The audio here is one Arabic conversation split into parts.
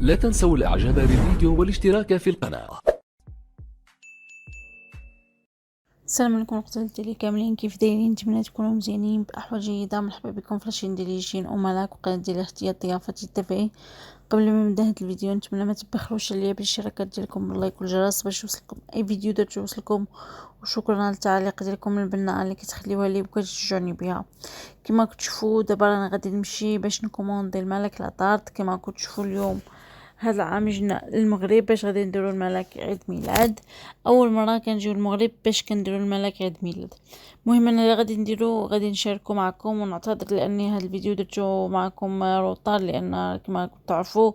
لا تنسوا الاعجاب بالفيديو والاشتراك في القناة. السلام عليكم ورحمة الله ديالي كاملين، كيف دايرين؟ نتمنى تكونوا مزيانين بأحوال جيدة. مرحبا بكم في لاشين ديالي جين وملاك وقناة ديالي اختيار ضيافة الدفعي. قبل ما نبدا هذا الفيديو نتمنى ما تبخلوش عليا بالاشتراكات ديالكم باللايك والجرس باش يوصلكم اي فيديو درت يوصلكم، وشكرا على التعليق ديالكم البناء اللي كتخليوها لي وكتشجعوني بها. كما كتشوفوا دابا انا غادي نمشي باش نكوموندي الملك لاطارد. كما كتشوفوا اليوم هذا العام جينا للمغرب باش غادي نديرو الملك عيد ميلاد. اول مره كنجيو للمغرب باش كنديرو الملك عيد ميلاد. المهم انا اللي غادي نديرو غادي نشاركو معكم، ونعتذر لاني هذا الفيديو درتو معكم روطار، لان كما تعرفوا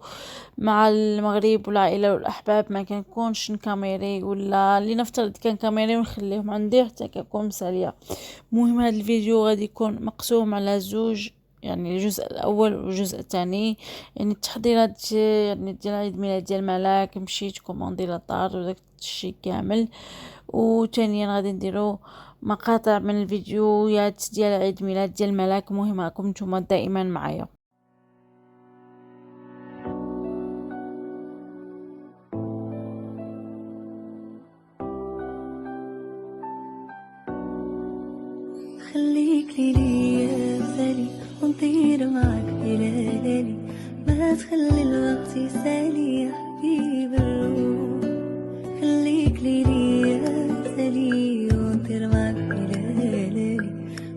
مع المغرب والعائله والاحباب ما كنكونش نكاميري، ولا لنفترض كان كاميري ونخليهم عندي حتى كنكون مساليه. المهم هذا الفيديو غادي يكون مقسوم على زوج، يعني الجزء الاول والجزء الثاني، يعني التحضيرات يعني ديال عيد ميلاد ديال ملاك، مشيت كوموندي لاطار وداك الشيء كامل. وثانيا غادي نديرو مقاطع من الفيديوهات ديال عيد ميلاد ديال ملاك. مهم راكم نتوما دائما معايا. خليك لي يا غزالي ونطير معك إلى ليالي، ما تخلي الوقت يسالي يا حبيب الروح. خليك لي يا غزالي ونطير معك إلى ليالي،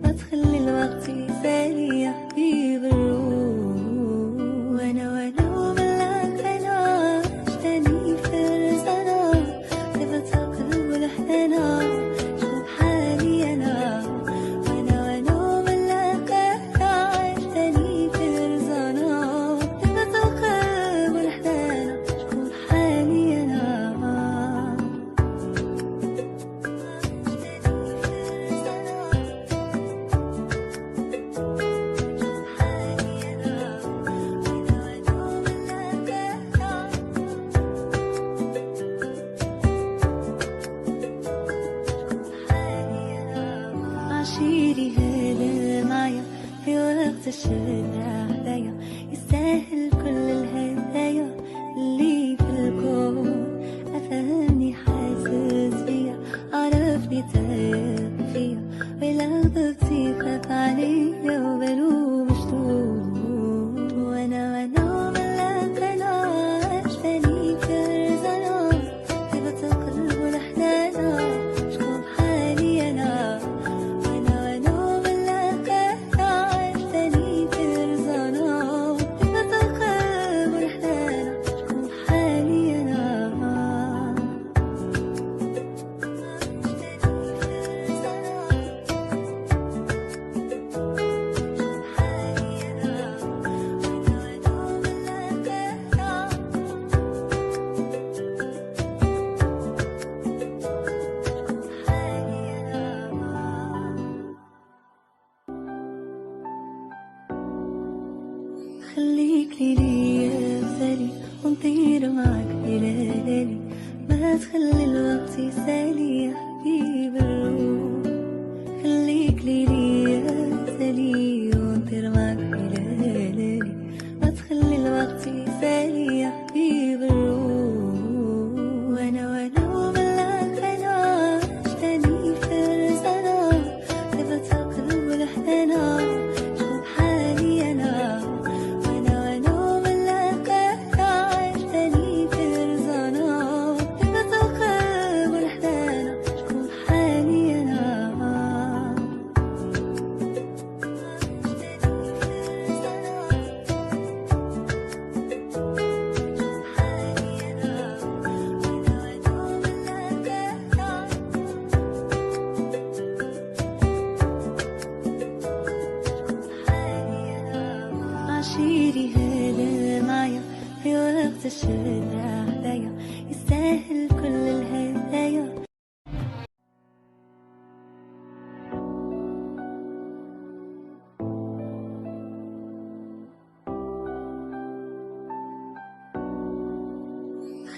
ما تخلي الوقت يسالي يا حبيب الروح. وانا وملاك انا عشتني فرزانة، صفة قلب الحنانة شوف حالي انا. عشيري هذا معايا في وقت الشدة عليا، يستاهل كل الهدايا اللي في الكون. أفهمني حاسس بيا، عرفني تايق فيا، ولو ضبطي خاف عليا وبالو مشدود. وانا ملاك انا عشتني فرزانة، طيبة القلب والحنانة شكون بحالي انا. خليك لي يا غزالي ونطير معك إلى ليالي، ما تخلي الوقت يسالي يا حبيب الروح. خليك لي يا غزالي ونطير معك إلى ليالي، ما تخلي الوقت يسالي يا حبيب الروح. وانا وملاك انا عشتني فرزانة، صفة القلب والحنانة شوف حالي انا. عشيري هذا معايا في وقت الشدة عليا، يستاهل كل الهدايا.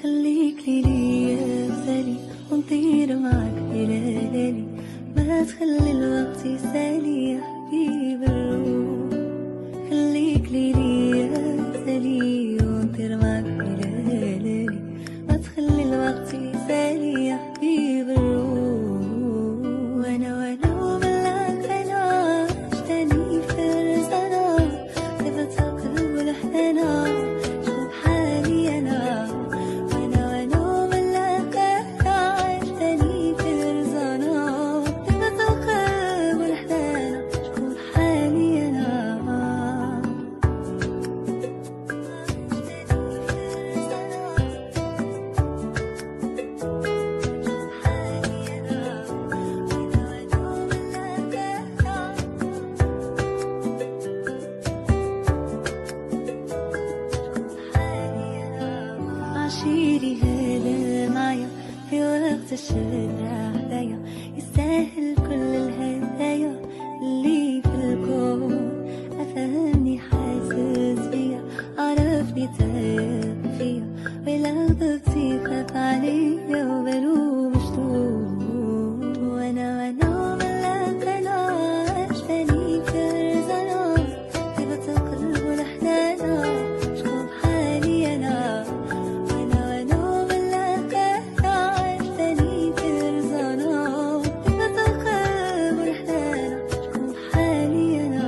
خليك لي يا غزالي ونطير معك إلى ليالي، ما تخلي الوقت يسالي يا حبيب الروح. خليك لي يا غزالي ونطير معك الشارع عليا يستاهل كل الهدايا اللي في الكون. أفهمني حاسس بيا عرفني تايب فيا ولو ضغطي خاف عليا وبلوم مشتوق. وانا ملقناش تاني فرزنا طيبة القلب والأحزان شوف حالي أنا. وانا ملقناش تاني فرزنا طيبة القلب والأحزان شوف حالي أنا.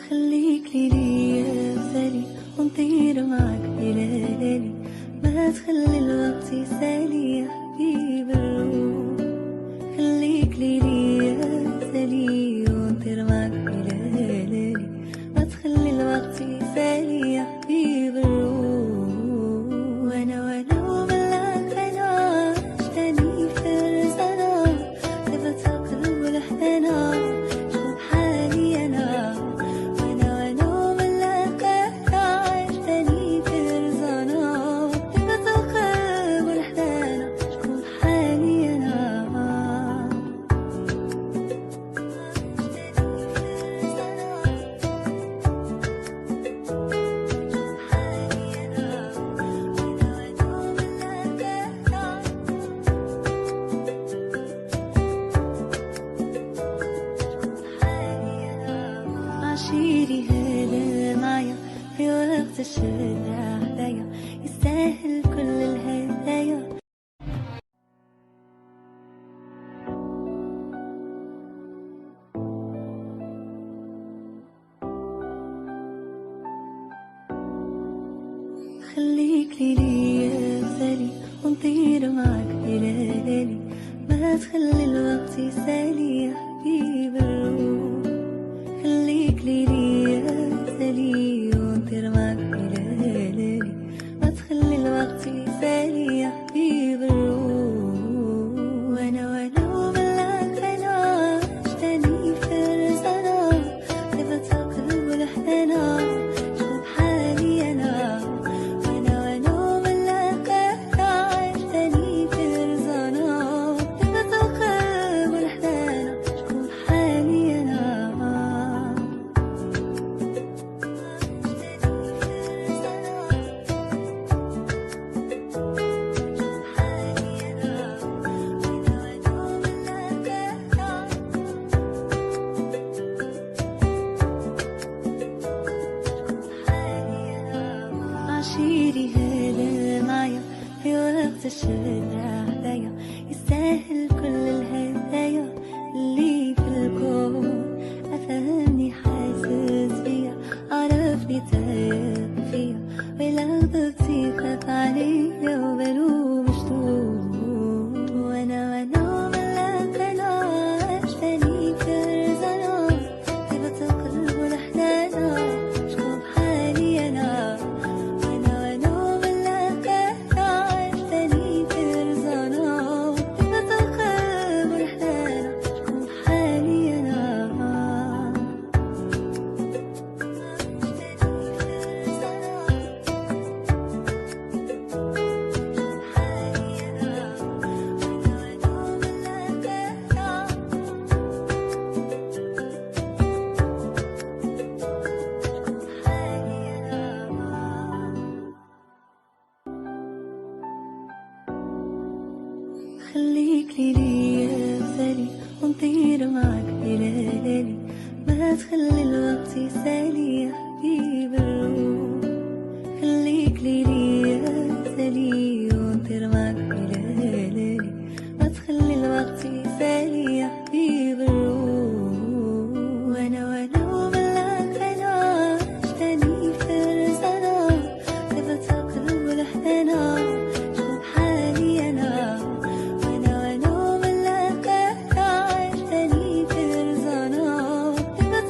خليك ليلي مثالي ونطير معك بليالي ما تخلي الوقت يسالي يا حبيب الروح. خليك ليلي مثالي ونطير معك بليالي ما تخلي الوقت يسالي يا حبيب الروح. وانا ملقناش تاني فرزنا طيبة القلب والأحزان شوف حالي أنا. عشيري هذا معايا في وقت الشارع عليا يستاهل كل الهدايا. خليك ليلي مثالي ونطير معك بليالي ما تخلي الوقت يسالي يا حبيب الروح. خليك ليلي مثالي ونطير معك بليالي ما تخلي الوقت يسالي يا حبيب الروح. وانا ملقناش تاني فرزنا طيبة القلب والأحزان شوف حالي أنا. وانا ملقناش تاني فرزنا طيبة القلب والأحزان شوف حالي أنا. عشيري هذا معايا في وقت الشارع عليا يستاهل كل الهدايا اللي في الكون. أفهمني حاسس بيا عرفني تايب فيا ولو ضغطي خاف عليا وبلوم مشتوق. وانا ملقناش تاني فرزنا طيبة القلب والأحزان شوف حالي أنا. خليك ليلي مثالي ونطير معك بليالي ما تخلي الوقت يسالي يا حبيب الروح. خليك ليلي مثالي ونطير معك بليالي ما تخلي الوقت يسالي يا حبيب الروح. وانا ملقناش تاني فرزنا طيبة القلب والأحزان شوف حالي أنا. وانا ملقناش تاني فرزنا طيبة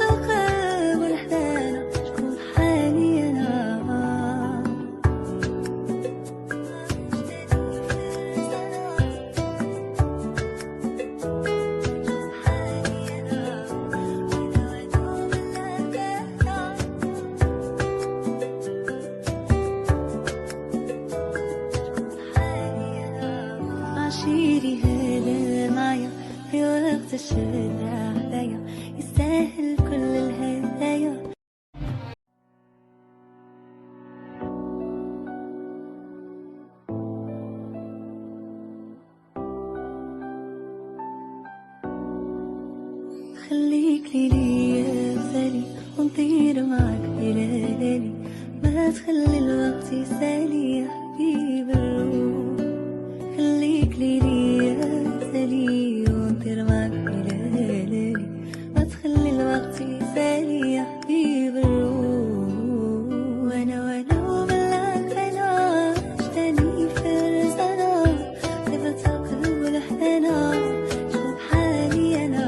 عشيري هذا معايا في وقت الشدة عليا يستاهل كل الهدايا. خليك ليا مثالي ونطير معاك بليالي، ما تخلي الوقت يسالي يا حبيب الروح. خليك ليا مثالي ونطير معاك بليالي، ما تخلي الوقت يسالي يا حبيب الروح. وانا وملاك انا عشتني فرسانة لفت قلب الحنانة شوف حالي انا.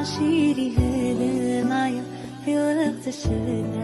عشيري هذا معايا في وقت الشدة